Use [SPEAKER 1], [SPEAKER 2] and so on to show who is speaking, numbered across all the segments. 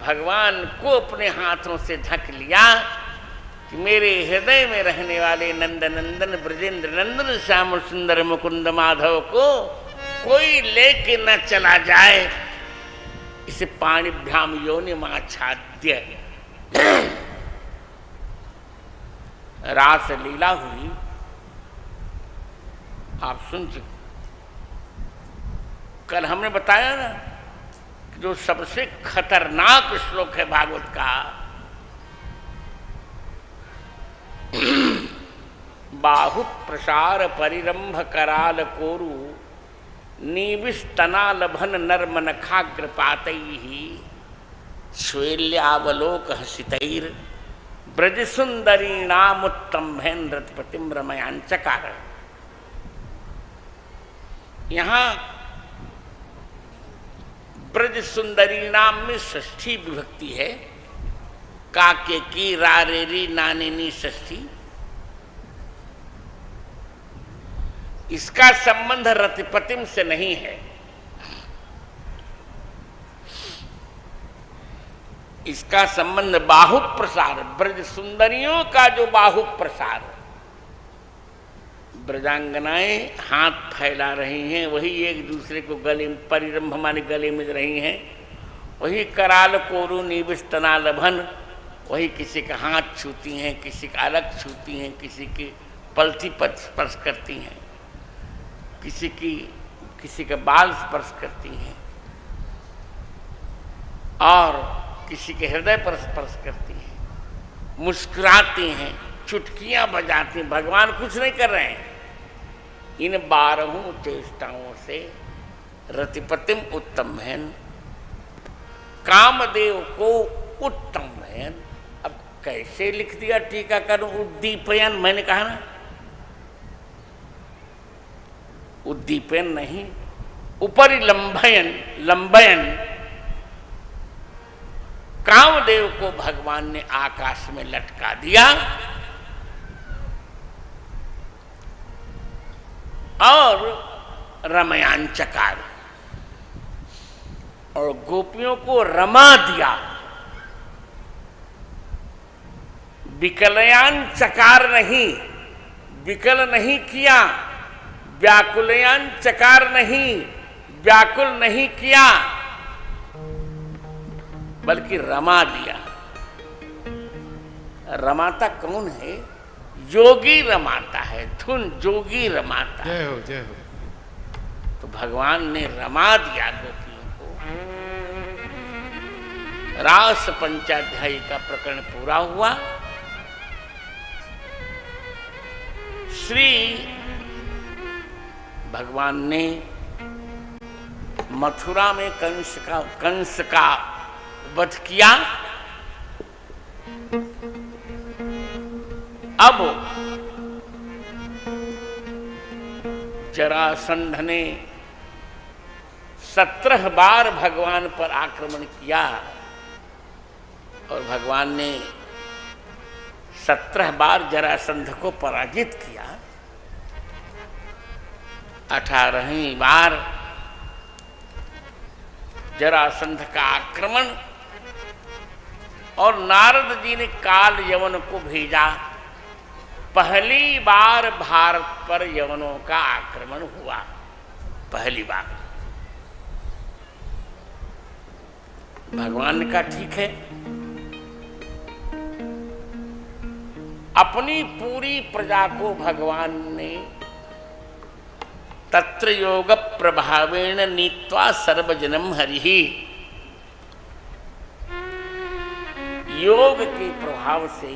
[SPEAKER 1] भगवान को अपने हाथों से ढक लिया कि मेरे हृदय में रहने वाले नंद नंदन ब्रजेंद्र नंदन श्याम सुंदर मुकुंद माधव को कोई लेके न चला जाए। इसे पाणिभ्याम योनिमाच्छाद्य रास लीला हुई, आप सुन चुके। कल हमने बताया ना कि जो सबसे खतरनाक श्लोक है भागवत का, बाहु प्रसार परिरंभ कराल कोरु नीविस्तनालभन नर्मन खाग्रपातैहि श्वेल्यावलोक हसितैर ब्रज सुंदरीणामुत्तम्भेन रतिपतिम रमयांचकार। यहाँ ब्रज सुंदरीणाम में षष्ठी विभक्ति है, काके की रारेरी नानेनी षष्ठी। इसका संबंध रतिपतिम से नहीं है, इसका संबंध बाहु प्रसार, ब्रज सुंदरियों का जो बाहु प्रसार, ब्रजांगनाएं हाथ फैला रही हैं, वही एक दूसरे को गले में परिरंभ माने गले मिल रही हैं, वही कराल कोरु निविस्तनालभन, वही किसी का हाथ छूती हैं, किसी का अलग छूती हैं, किसी की पलथी पर स्पर्श करती हैं, किसी का बाल स्पर्श करती हैं और किसी के हृदय पर स्पर्श करती हैं, मुस्कुराती हैं, चुटकियां बजाती हैं। भगवान कुछ नहीं कर रहे हैं। इन 12 चेष्टाओं से रतिपतिम उत्तम है, कामदेव को उत्तम है। अब कैसे लिख दिया टीकाकार उद्दीपयन, मैंने कहा ना उद्दीपन नहीं, उपरि लंबयन, लंबयन। कामदेव को भगवान ने आकाश में लटका दिया और रमयांचकार, और गोपियों को रमा दिया। विकलयान चकार नहीं, विकल नहीं किया, व्याकुलयान चकार नहीं, व्याकुल नहीं किया, बल्कि रमा दिया। रमाता कौन है? योगी रमाता है, धुन जोगी रमाता है।
[SPEAKER 2] जय हो, जय हो।
[SPEAKER 1] तो भगवान ने रमा दिया गोपियों को। रास पंचाध्यायी का प्रकरण पूरा हुआ। श्री भगवान ने मथुरा में कंस का वध किया। अब जरासंध ने 17 बार भगवान पर आक्रमण किया और भगवान ने 17 बार जरासंध को पराजित किया। 18वीं बार जरासंध का आक्रमण, और नारद जी ने काल यवन को भेजा। पहली बार भारत पर यवनों का आक्रमण हुआ, पहली बार। भगवान ने कहा ठीक है, अपनी पूरी प्रजा को भगवान ने तत्र योग प्रभावेण नीत्वा सर्वजनम हरिहि, योग के प्रभाव से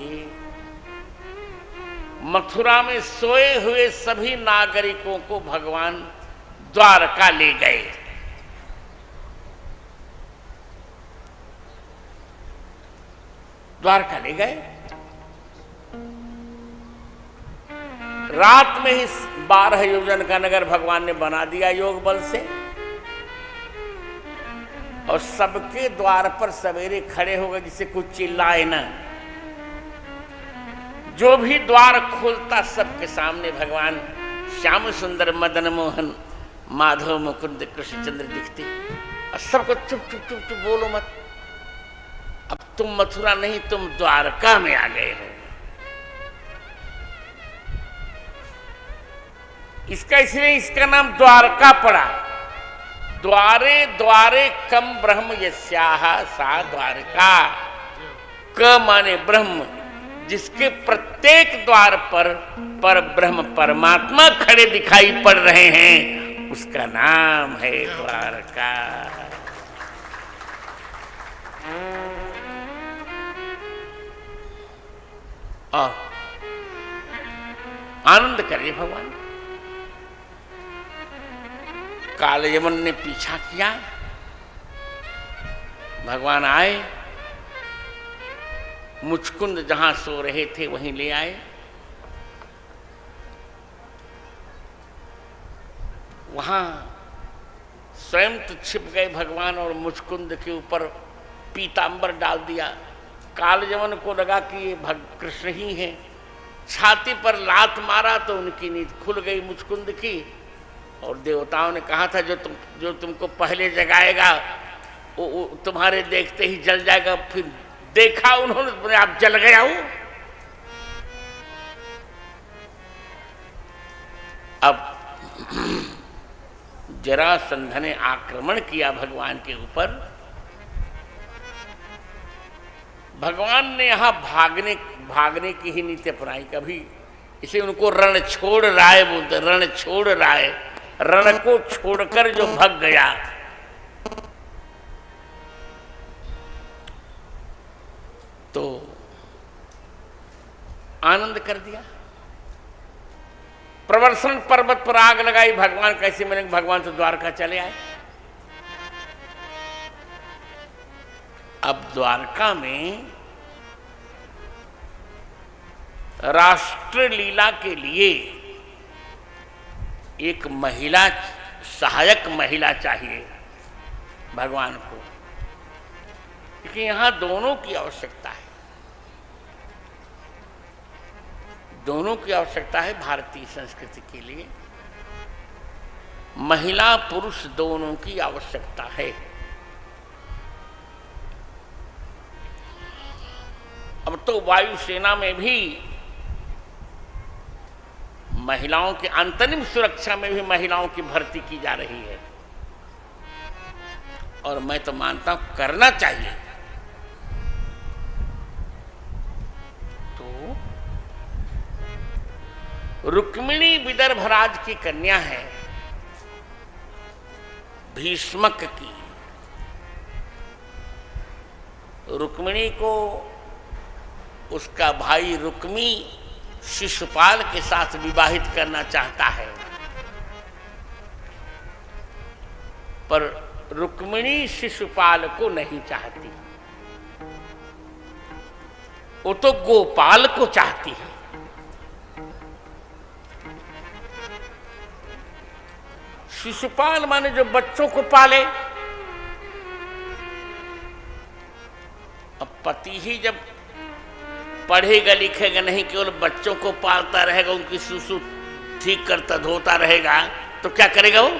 [SPEAKER 1] मथुरा में सोए हुए सभी नागरिकों को भगवान द्वारका ले गए। द्वारका ले गए। रात में ही 12 योजन का नगर भगवान ने बना दिया योग बल से, और सबके द्वार पर सवेरे खड़े हो गए, जिससे कुछ चिल्लाए ना। जो भी द्वार खोलता सबके सामने भगवान श्याम सुंदर मदन मोहन माधव मुकुंद कृष्णचंद्र दिखते, और सबको चुप चुप चुप चुप बोलो मत, अब तुम मथुरा नहीं, तुम द्वारका में आ गए हो। इसलिए इसका नाम द्वारका पड़ा। द्वारे द्वारे कम ब्रह्म यस्याह सा द्वारका। क माने ब्रह्म, जिसके प्रत्येक द्वार पर ब्रह्म परमात्मा खड़े दिखाई पड़ रहे हैं, उसका नाम है द्वारका। और आनंद करे भगवान। कालयवन ने पीछा किया, भगवान आए, मुचकुंद जहां सो रहे थे वहीं ले आए। वहां स्वयं तो छिप गए भगवान और मुचकुंद के ऊपर पीतांबर डाल दिया। कालयवन को लगा कि ये कृष्ण ही है, छाती पर लात मारा तो उनकी नींद खुल गई मुचकुंद की। और देवताओं ने कहा था जो तुमको पहले जगाएगा वो तुम्हारे देखते ही जल जाएगा। फिर देखा उन्होंने, आप जल गया हूं। अब जरासंध ने आक्रमण किया भगवान के ऊपर। भगवान ने यहां भागने की ही नीति अपनाई कभी, इसे उनको रण छोड़ राय बोलते। रण छोड़ राय, रण को छोड़कर जो भाग गया। तो आनंद कर दिया। प्रवर्षण पर्वत पर आग लगाई, भगवान कैसे मिलेंगे, भगवान तो द्वारका चले आए। अब द्वारका में राष्ट्र लीला के लिए एक महिला, सहायक महिला चाहिए भगवान को, क्योंकि यहां दोनों की आवश्यकता है। दोनों की आवश्यकता है भारतीय संस्कृति के लिए। महिला पुरुष दोनों की आवश्यकता है। अब तो वायुसेना में भी महिलाओं के अंतरिम सुरक्षा में भी महिलाओं की भर्ती की जा रही है, और मैं तो मानता हूं करना चाहिए। तो रुक्मिणी विदर्भराज की कन्या है, भीष्मक की। रुक्मिणी को उसका भाई रुक्मी शिशुपाल के साथ विवाहित करना चाहता है, पर रुक्मिणी शिशुपाल को नहीं चाहती, वो तो गोपाल को चाहती है। शिशुपाल माने जो बच्चों को पाले। अब पति ही जब पढ़ेगा लिखेगा नहीं, केवल बच्चों को पालता रहेगा, उनकी सुसु ठीक करता धोता रहेगा, तो क्या करेगा वो?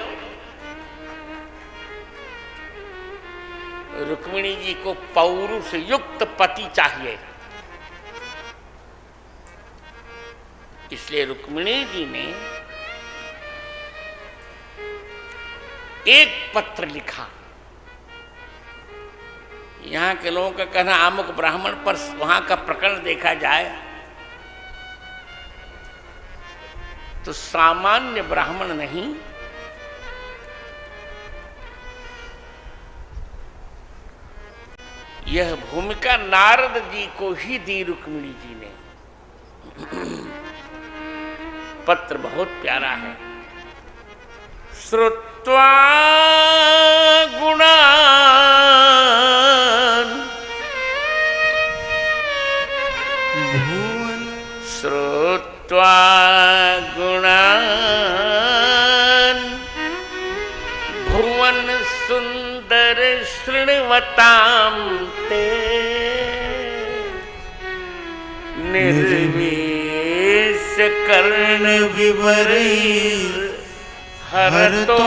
[SPEAKER 1] रुक्मिणी जी को पौरुष युक्त पति चाहिए। इसलिए रुक्मिणी जी ने एक पत्र लिखा। यहाँ के लोगों का कहना अमुक ब्राह्मण पर वहां का प्रकरण देखा जाए तो सामान्य ब्राह्मण नहीं, यह भूमिका नारद जी को ही दी रुक्मिणी जी ने। पत्र बहुत प्यारा है। श्रुत्वा गुणान् श्रुत्वा गुणान् भुवन सुंदर शृण्वतां ते निर्वेश कर्ण विवरैर् हरतो